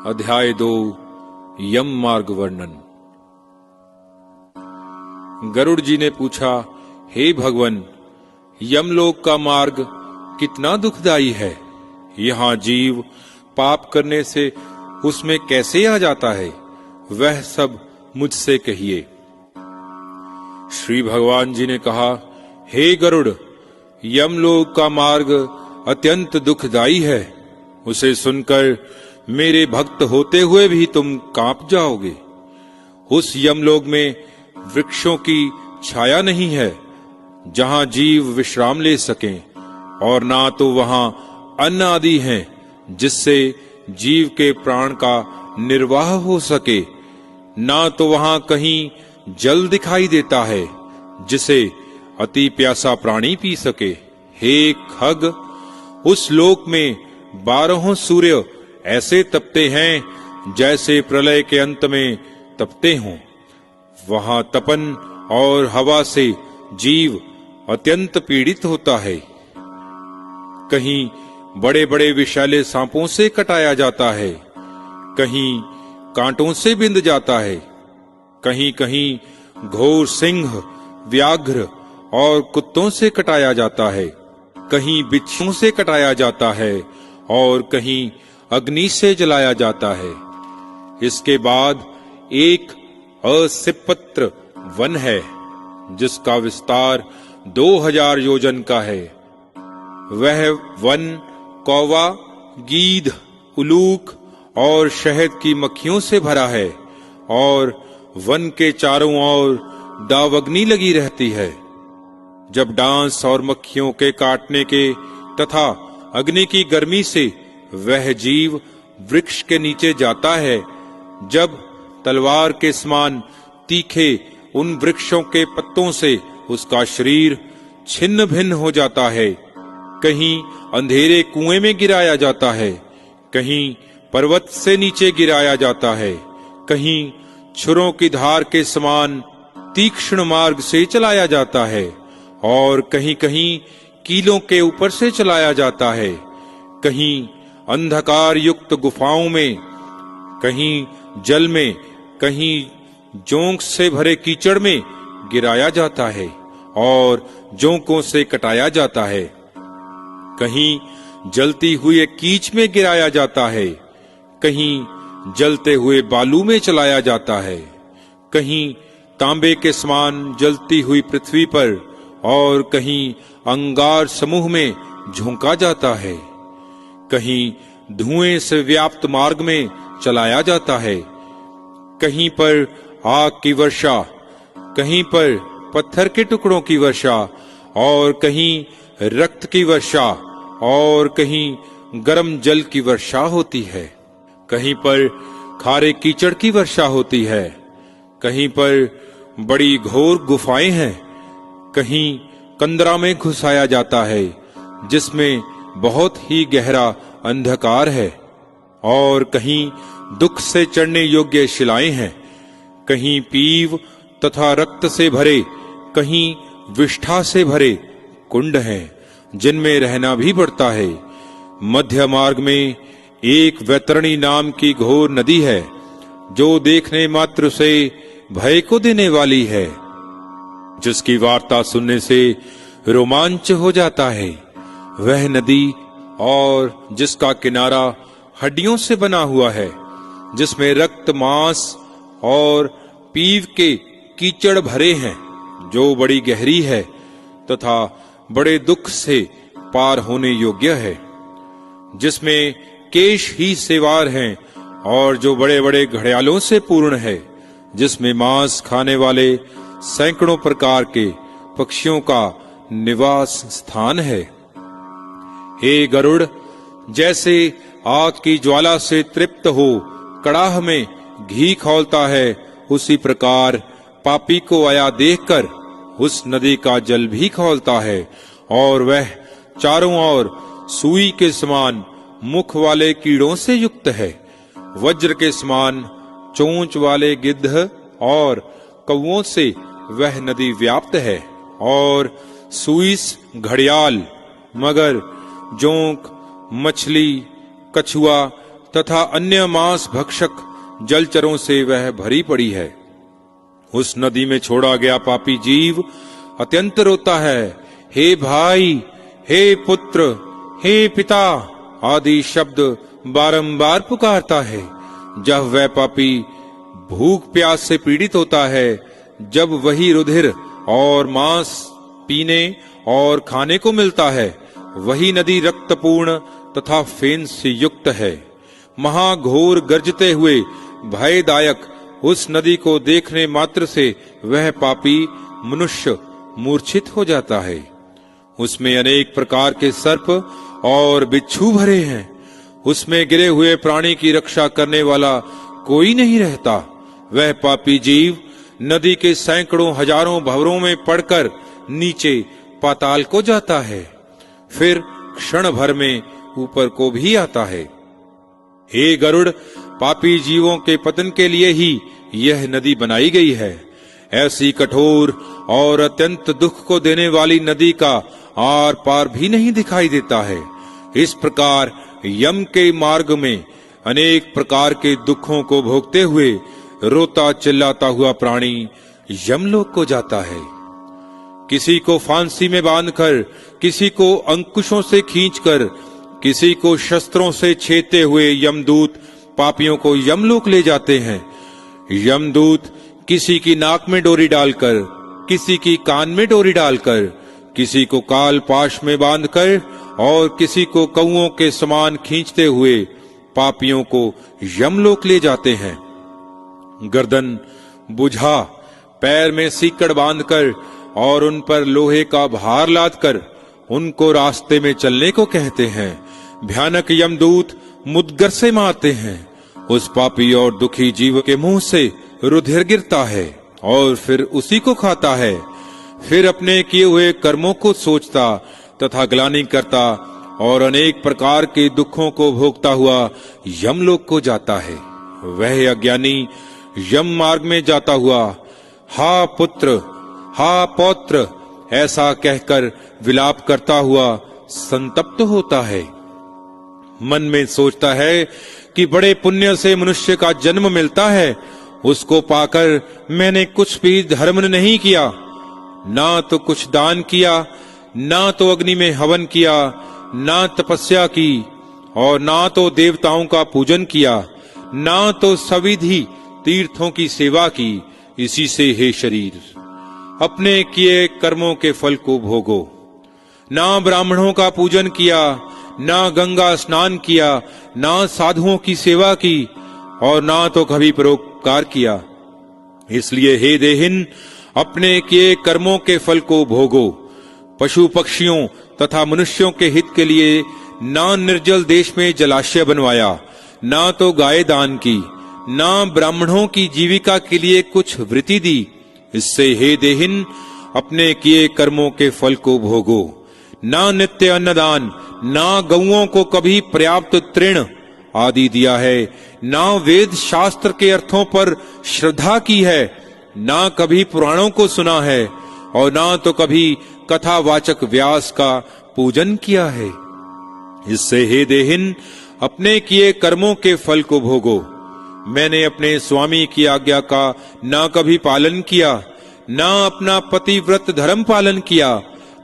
अध्याय 2 यम मार्ग वर्णन। गरुड़ जी ने पूछा, हे भगवन, यमलोक का मार्ग कितना दुखदाई है। यहाँ जीव पाप करने से उसमें कैसे आ जाता है, वह सब मुझसे कहिए। श्री भगवान जी ने कहा, हे गरुड़, यमलोक का मार्ग अत्यंत दुखदाई है। उसे सुनकर मेरे भक्त होते हुए भी तुम कांप जाओगे। उस यमलोक में वृक्षों की छाया नहीं है जहां जीव विश्राम ले सकें, और ना तो वहां अन्न आदि हैं जिससे जीव के प्राण का निर्वाह हो सके, ना तो वहां कहीं जल दिखाई देता है जिसे अति प्यासा प्राणी पी सके। हे खग, उस लोक में 12 सूर्य ऐसे तपते हैं जैसे प्रलय के अंत में तपते हों। वहां तपन और हवा से जीव अत्यंत पीड़ित होता है। कहीं बड़े बड़े विषैले सांपों से कटाया जाता है, कहीं कांटों से बिंध जाता है, कहीं कहीं घोर सिंह, व्याघ्र और कुत्तों से कटाया जाता है, कहीं बिच्छुओं से कटाया जाता है और कहीं अग्नि से जलाया जाता है। इसके बाद एक असिपत्र वन है जिसका विस्तार 2000 योजन का है। वह वन कौवा, गीध, उलूक और शहद की मक्खियों से भरा है और वन के चारों ओर दावाग्नि लगी रहती है। जब डांस और मक्खियों के काटने के तथा अग्नि की गर्मी से वह जीव वृक्ष के नीचे जाता है, जब तलवार के समान तीखे उन वृक्षों के पत्तों से उसका शरीर छिन्न भिन्न हो जाता है, कहीं अंधेरे कुएं में गिराया जाता है, कहीं पर्वत से नीचे गिराया जाता है, कहीं छुरों की धार के समान तीक्ष्ण मार्ग से चलाया जाता है और कहीं कहीं कीलों के ऊपर से चलाया जाता है, कहीं अंधकार युक्त गुफाओं में, कहीं जल में, कहीं जोंक से भरे कीचड़ में गिराया जाता है और जोंकों से कटाया जाता है, कहीं जलती हुई कीच में गिराया जाता है, कहीं जलते हुए बालू में चलाया जाता है, कहीं तांबे के समान जलती हुई पृथ्वी पर और कहीं अंगार समूह में झोंका जाता है, कहीं धुएं से व्याप्त मार्ग में चलाया जाता है, कहीं पर आग की वर्षा, कहीं पर पत्थर के टुकड़ों की वर्षा और कहीं रक्त की वर्षा और कहीं गर्म जल की वर्षा होती है, कहीं पर खारे कीचड़ की वर्षा होती है, कहीं पर बड़ी घोर गुफाएं हैं, कहीं कंदरा में घुसाया जाता है जिसमें बहुत ही गहरा अंधकार है और कहीं दुख से चढ़ने योग्य शिलाएं हैं, कहीं पीव तथा रक्त से भरे, कहीं विष्ठा से भरे कुंड हैं जिनमें रहना भी पड़ता है। मध्य मार्ग में एक वैतरणी नाम की घोर नदी है जो देखने मात्र से भय को देने वाली है, जिसकी वार्ता सुनने से रोमांच हो जाता है। वह नदी और जिसका किनारा हड्डियों से बना हुआ है, जिसमें रक्त, मांस और पीव के कीचड़ भरे हैं, जो बड़ी गहरी है तथा बड़े दुख से पार होने योग्य है, जिसमें केश ही सेवार हैं और जो बड़े बड़े घड़ियालों से पूर्ण है, जिसमें मांस खाने वाले सैकड़ों प्रकार के पक्षियों का निवास स्थान है। हे गरुड़, जैसे आग की ज्वाला से तृप्त हो कड़ाह में घी खौलता है, उसी प्रकार पापी को आया देखकर उस नदी का जल भी खौलता है और वह चारों ओर सुई के समान मुख वाले कीड़ों से युक्त है। वज्र के समान चोंच वाले गिद्ध और कौवों से वह नदी व्याप्त है और सुईस, घड़ियाल, मगर, जोंक, मछली, कछुआ, तथा अन्य मांस भक्षक जलचरों से वह भरी पड़ी है। उस नदी में छोड़ा गया पापी जीव अत्यंत रोता है, हे भाई, हे पुत्र, हे पिता आदि शब्द बारंबार पुकारता है। जब वह पापी भूख प्यास से पीड़ित होता है, जब वही रुधिर और मांस पीने और खाने को मिलता है, वही नदी रक्तपूर्ण तथा फेन से युक्त है। महाघोर गरजते हुए भयदायक उस नदी को देखने मात्र से वह पापी मनुष्य मूर्छित हो जाता है। उसमें अनेक प्रकार के सर्प और बिच्छू भरे हैं। उसमें गिरे हुए प्राणी की रक्षा करने वाला कोई नहीं रहता। वह पापी जीव नदी के सैकड़ों हजारों भंवरों में पड़कर नीचे पाताल को जाता है, फिर क्षण भर में ऊपर को भी आता है। हे गरुड़, पापी जीवों के पतन के लिए ही यह नदी बनाई गई है। ऐसी कठोर और अत्यंत दुख को देने वाली नदी का आर पार भी नहीं दिखाई देता है। इस प्रकार यम के मार्ग में अनेक प्रकार के दुखों को भोगते हुए रोता चिल्लाता हुआ प्राणी यमलोक को जाता है। किसी को फांसी में बांधकर, किसी को अंकुशों से खींचकर, किसी को शस्त्रों से छेदते हुए यमदूत पापियों को यमलोक ले जाते हैं। यमदूत किसी की नाक में डोरी डालकर, किसी की कान में डोरी डालकर, किसी को काल पाश में बांधकर और किसी को कौओं के समान खींचते हुए पापियों को यमलोक ले जाते हैं। गर्दन बुझा, पैर में सीकड़ बांधकर और उन पर लोहे का भार लादकर उनको रास्ते में चलने को कहते हैं। भयानक यमदूत मुदगर से मारते हैं। उस पापी और दुखी जीव के मुंह से रुधिर गिरता है और फिर उसी को खाता है। फिर अपने किए हुए कर्मों को सोचता तथा ग्लानि करता और अनेक प्रकार के दुखों को भोगता हुआ यमलोक को जाता है। वह अज्ञानी यम मार्ग में जाता हुआ हा पुत्र, हा पौत्र ऐसा कहकर विलाप करता हुआ संतप्त होता है। मन में सोचता है कि बड़े पुण्य से मनुष्य का जन्म मिलता है, उसको पाकर मैंने कुछ भी धर्म नहीं किया, ना तो कुछ दान किया, ना तो अग्नि में हवन किया, ना तपस्या की और ना तो देवताओं का पूजन किया, ना तो सविधि तीर्थों की सेवा की। इसी से हे शरीर, अपने किए कर्मों के फल को भोगो। ना ब्राह्मणों का पूजन किया, ना गंगा स्नान किया, ना साधुओं की सेवा की और ना तो कभी परोपकार किया। इसलिए हे देहिन, अपने किए कर्मों के फल को भोगो। पशु पक्षियों तथा मनुष्यों के हित के लिए ना निर्जल देश में जलाशय बनवाया, ना तो गाय दान की, ना ब्राह्मणों की जीविका के लिए कुछ वृत्ति दी। इससे हे देहिन, अपने किए कर्मों के फल को भोगो। ना नित्य अन्नदान, ना गौओं को कभी पर्याप्त तृण आदि दिया है, ना वेद शास्त्र के अर्थों पर श्रद्धा की है, ना कभी पुराणों को सुना है और ना तो कभी कथावाचक व्यास का पूजन किया है। इससे हे देहिन, अपने किए कर्मों के फल को भोगो। मैंने अपने स्वामी की आज्ञा का ना कभी पालन किया, ना अपना पतिव्रत धर्म पालन किया,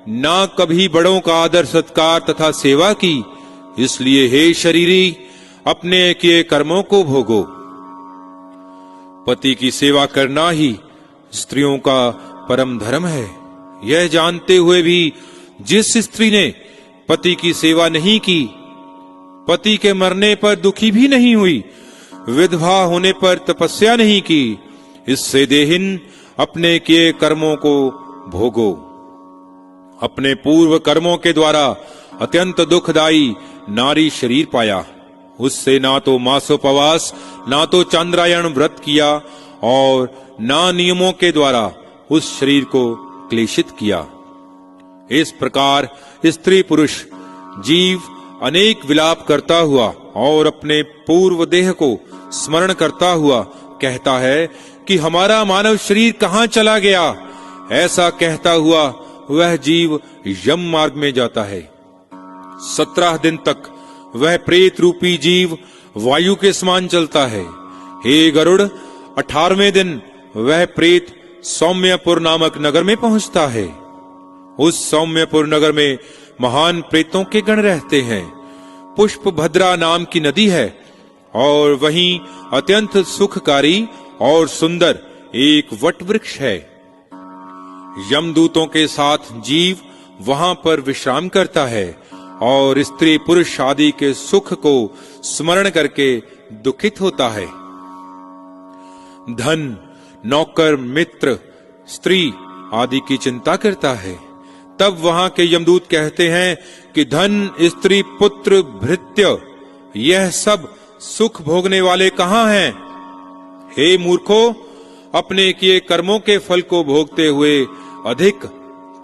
ना कभी बड़ों का आदर सत्कार तथा सेवा की। इसलिए हे शरीरी, अपने किए कर्मों को भोगो। पति की सेवा करना ही स्त्रियों का परम धर्म है। यह जानते हुए भी जिस स्त्री ने पति की सेवा नहीं की, पति के मरने पर दुखी भी नहीं हुई, विधवा होने पर तपस्या नहीं की, इससे देहिन अपने किए कर्मों को भोगो। अपने पूर्व कर्मों के द्वारा अत्यंत दुखदायी नारी शरीर पाया। उससे ना तो मासोपवास, ना तो चंद्रायण व्रत किया और ना नियमों के द्वारा उस शरीर को क्लेशित किया। इस प्रकार स्त्री पुरुष जीव अनेक विलाप करता हुआ और अपने पूर्व देह को स्मरण करता हुआ कहता है कि हमारा मानव शरीर कहाँ चला गया। ऐसा कहता हुआ वह जीव यम मार्ग में जाता है। 17 दिन तक वह प्रेत रूपी जीव वायु के समान चलता है। हे गरुड़, 18वें दिन वह प्रेत सौम्यपुर नामक नगर में पहुंचता है। उस सौम्यपुर नगर में महान प्रेतों के गण रहते हैं। पुष्प भद्रा नाम की नदी है और वहीं अत्यंत सुखकारी और सुंदर एक वट वृक्ष है। यमदूतों के साथ जीव वहां पर विश्राम करता है और स्त्री पुरुष आदि के सुख को स्मरण करके दुखित होता है। धन, नौकर, मित्र, स्त्री आदि की चिंता करता है। तब वहां के यमदूत कहते हैं कि धन, स्त्री, पुत्र, भृत्य, यह सब सुख भोगने वाले कहाँ हैं? हे मूर्खो, अपने किए कर्मों के फल को भोगते हुए अधिक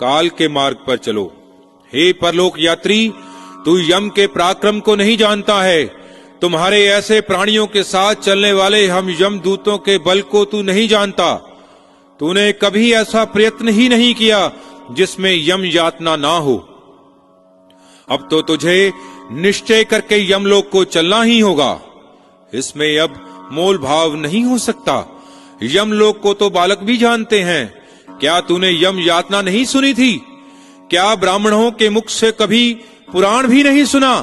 काल के मार्ग पर चलो। हे परलोक यात्री, तू यम के पराक्रम को नहीं जानता है। तुम्हारे ऐसे प्राणियों के साथ चलने वाले हम यमदूतों के बल को तू नहीं जानता। तूने कभी ऐसा प्रयत्न ही नहीं किया जिसमें यम यातना ना हो। अब तो तुझे निश्चय करके यमलोक को चलना ही होगा। इसमें अब मोल भाव नहीं हो सकता। यमलोक को तो बालक भी जानते हैं। क्या तूने यम यातना नहीं सुनी थी? क्या ब्राह्मणों के मुख से कभी पुराण भी नहीं सुना?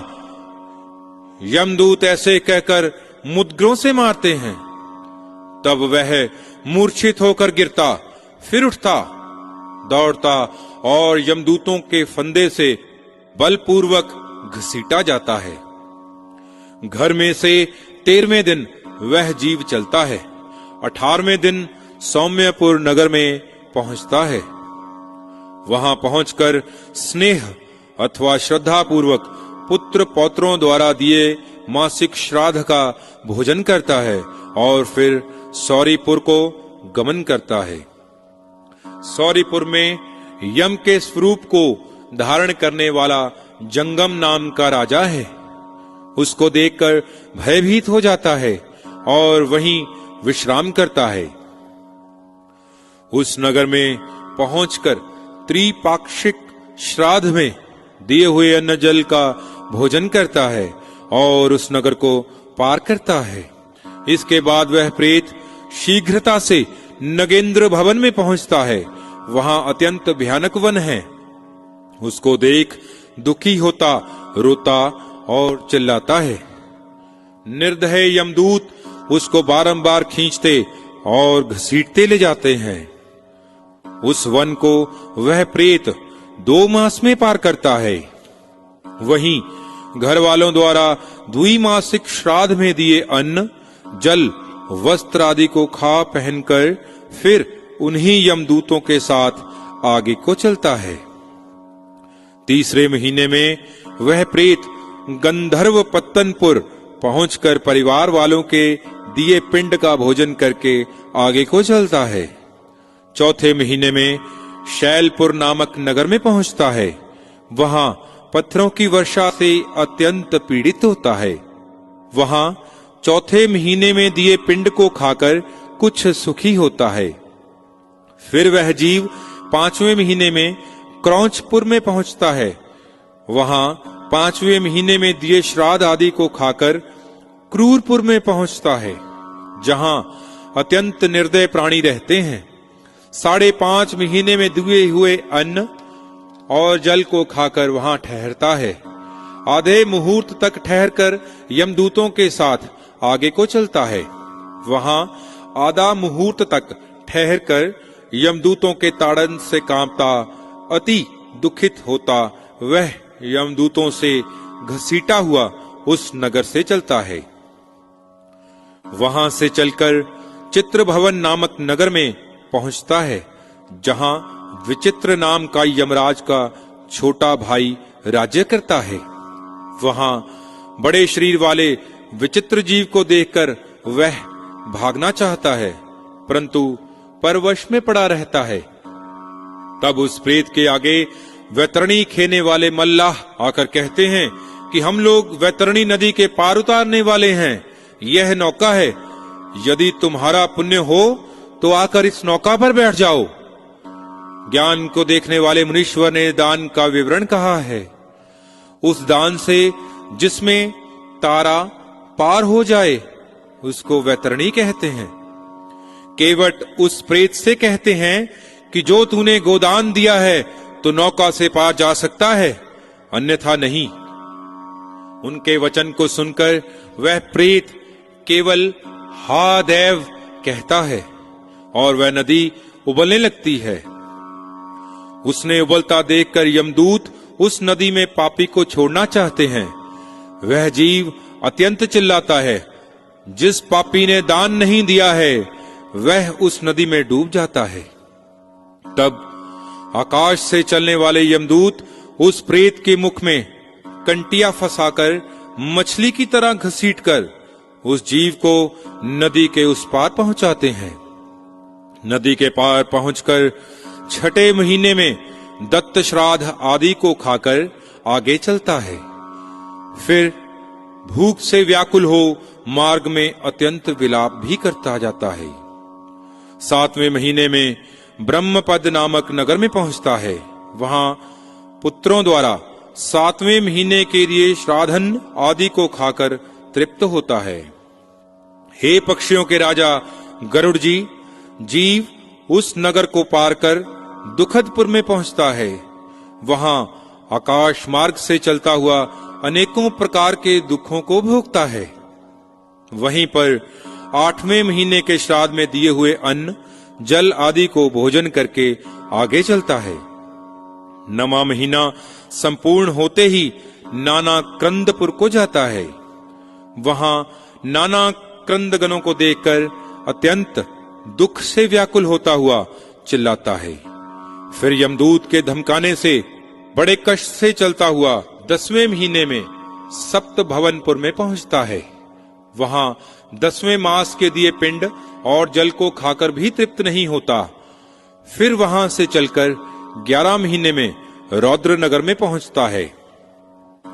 यमदूत ऐसे कहकर मुद्गरों से मारते हैं। तब वह मूर्छित होकर गिरता, फिर उठता, दौड़ता और यमदूतों के फंदे से बलपूर्वक घसीटा जाता है। घर में से 13वें दिन वह जीव चलता है। 18वें दिन सौम्यपुर नगर में पहुंचता है। वहां पहुंचकर स्नेह अथवा श्रद्धा पूर्वक पुत्र पौत्रों द्वारा दिए मासिक श्राद्ध का भोजन करता है और फिर सौरीपुर को गमन करता है। सौरीपुर में यम के स्वरूप को धारण करने वाला जंगम नाम का राजा है। उसको देखकर भयभीत हो जाता है और वहीं विश्राम करता है। उस नगर में पहुंचकर त्रिपाक्षिक श्राद्ध में दिए हुए अन्न जल का भोजन करता है और उस नगर को पार करता है। इसके बाद वह प्रेत शीघ्रता से नगेंद्र भवन में पहुंचता है। वहां अत्यंत भयानक वन है। उसको देख दुखी होता, रोता और चिल्लाता है। निर्दय यमदूत उसको बारंबार खींचते और घसीटते ले जाते हैं। उस वन को वह प्रेत 2 मास में पार करता है। वहीं घर वालों द्वारा द्विमासिक श्राद्ध में दिए अन्न, जल, वस्त्र आदि को खा पहनकर फिर उन्हीं यमदूतों के साथ आगे को चलता है। 3रे महीने में वह प्रेत गंधर्व पत्तनपुर पहुंचकर परिवार वालों के दिए पिंड का भोजन करके आगे को चलता है। 4थे महीने में शैलपुर नामक नगर में पहुंचता है। वहां पत्थरों की वर्षा से अत्यंत पीड़ित होता है। वहां 4थे महीने में दिए पिंड को खाकर कुछ सुखी होता है। फिर वह जीव 5वें महीने में क्रौंचपुर में पहुंचता है। वहां 5वें महीने में दिए श्राद्ध आदि को खाकर क्रूरपुर में पहुंचता है, जहां अत्यंत निर्दय प्राणी रहते हैं। 5.5 महीने में दिए हुए अन्न और जल को खाकर वहां ठहरता है। आधे मुहूर्त तक ठहरकर यमदूतों के साथ आगे को चलता है। वहां आधा मुहूर्त तक ठहरकर यमदूतों के ताड़न से कांपता, अति दुखित होता वह यमदूतों से घसीटा हुआ उस नगर से चलता है। वहां से चलकर चित्रभवन नामक नगर में पहुंचता है, जहां विचित्र नाम का यमराज का छोटा भाई राज्य करता है। वहां बड़े शरीर वाले विचित्र जीव को देखकर वह भागना चाहता है, परंतु परवश में पड़ा रहता है। तब उस प्रेत के आगे वैतरणी खेने वाले मल्लाह आकर कहते हैं कि हम लोग वैतरणी नदी के पार उतारने वाले हैं। यह नौका है, यदि तुम्हारा पुण्य हो तो आकर इस नौका पर बैठ जाओ। ज्ञान को देखने वाले मुनीश्वर ने दान का विवरण कहा है। उस दान से जिसमें तारा, पार हो जाए उसको वैतरणी कहते हैं। केवट उस प्रेत से कहते हैं कि जो तूने गोदान दिया है तो नौका से पार जा सकता है, अन्यथा नहीं। उनके वचन को सुनकर वह प्रेत केवल हा देव कहता है और वह नदी उबलने लगती है। उसने उबलता देखकर यमदूत उस नदी में पापी को छोड़ना चाहते हैं। वह जीव अत्यंत चिल्लाता है, जिस पापी ने दान नहीं दिया है वह उस नदी में डूब जाता है। तब आकाश से चलने वाले यमदूत उस प्रेत के मुख में कंटिया फंसाकर मछली की तरह घसीटकर उस जीव को नदी के उस पार पहुंचाते हैं। नदी के पार पहुंचकर छठे महीने में दत्त श्राद्ध आदि को खाकर आगे चलता है। फिर भूख से व्याकुल हो मार्ग में अत्यंत विलाप भी करता जाता है। 7वें महीने में ब्रह्मपद नामक नगर में पहुंचता है। वहां पुत्रों द्वारा 7वें महीने के लिए श्राद्धन आदि को खाकर तृप्त होता है। हे पक्षियों के राजा गरुड़ जी, जीव उस नगर को पार कर दुखदपुर में पहुंचता है। वहां आकाश मार्ग से चलता हुआ अनेकों प्रकार के दुखों को भोगता है। वहीं पर 8वें महीने के श्राद्ध में दिए हुए अन्न जल आदि को भोजन करके आगे चलता है। 9वां महीना संपूर्ण होते ही नाना क्रंदपुर को जाता है। वहां नाना क्रंदगणों को देखकर अत्यंत दुख से व्याकुल होता हुआ चिल्लाता है। फिर यमदूत के धमकाने से बड़े कष्ट से चलता हुआ 10वें महीने में सप्त भवनपुर में पहुंचता है। वहां 10वें मास के दिए पिंड और जल को खाकर भी तृप्त नहीं होता। फिर वहां से चलकर 11 महीने में रौद्र नगर में पहुंचता है।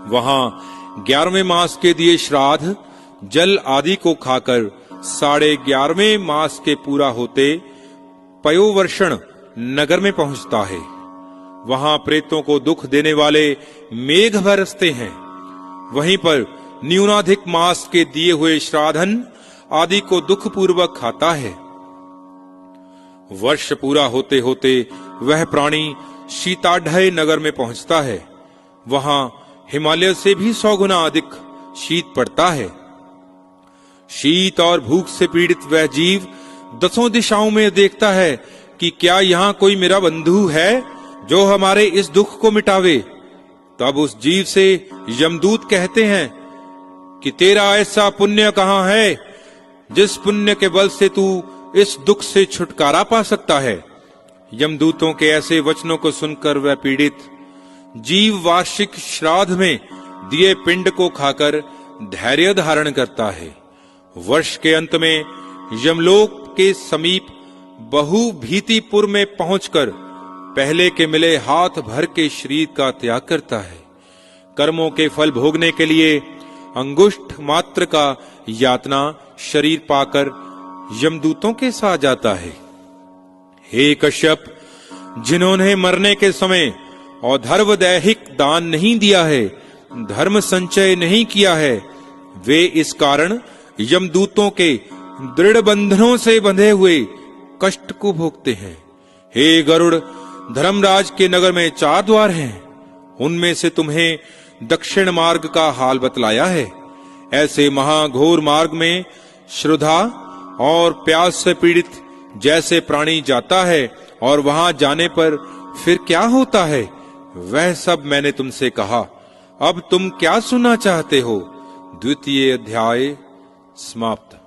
वहां 11वें मास के दिए श्राद्ध जल आदि को खाकर 11.5वें मास के पूरा होते पयोवर्षण नगर में पहुंचता है। वहां प्रेतों को दुख देने वाले मेघ बरसते हैं। वहीं पर न्यूनाधिक मास के दिए हुए श्राद्धन आदि को दुख पूर्वक खाता है। वर्ष पूरा होते होते वह प्राणी शीताढ्य नगर में पहुंचता है। वहां हिमालय से भी 100 गुना अधिक शीत पड़ता है। शीत और भूख से पीड़ित वह जीव 10 दिशाओं में देखता है कि क्या यहाँ कोई मेरा बंधु है जो हमारे इस दुख को मिटावे। तब उस जीव से यमदूत कहते हैं कि तेरा ऐसा पुण्य कहाँ है जिस पुण्य के बल से तू इस दुख से छुटकारा पा सकता है। यमदूतों के ऐसे वचनों को सुनकर वह पीड़ित जीव वार्षिक श्राद्ध में दिए पिंड को खाकर धैर्य धारण करता है। वर्ष के अंत में यमलोक के समीप बहुभीतिपुर में पहुंचकर पहले के मिले हाथ भर के शरीर का त्याग करता है। कर्मों के फल भोगने के लिए अंगुष्ठ मात्र का यातना शरीर पाकर यमदूतों के साथ जाता है। हे कश्यप, जिन्होंने मरने के समय औधर्व दैहिक दान नहीं दिया है, धर्म संचय नहीं किया है, वे इस कारण यमदूतों के दृढ़ बंधनों से बंधे हुए कष्ट को भोगते हैं। हे गरुड़, धर्मराज के नगर में 4 द्वार हैं। उनमें से तुम्हें दक्षिण मार्ग का हाल बतलाया है। ऐसे महाघोर मार्ग में श्रद्धा और प्यास से पीड़ित जैसे प्राणी जाता है और वहां जाने पर फिर क्या होता है वह सब मैंने तुमसे कहा। अब तुम क्या सुनना चाहते हो? 2वां अध्याय समाप्त।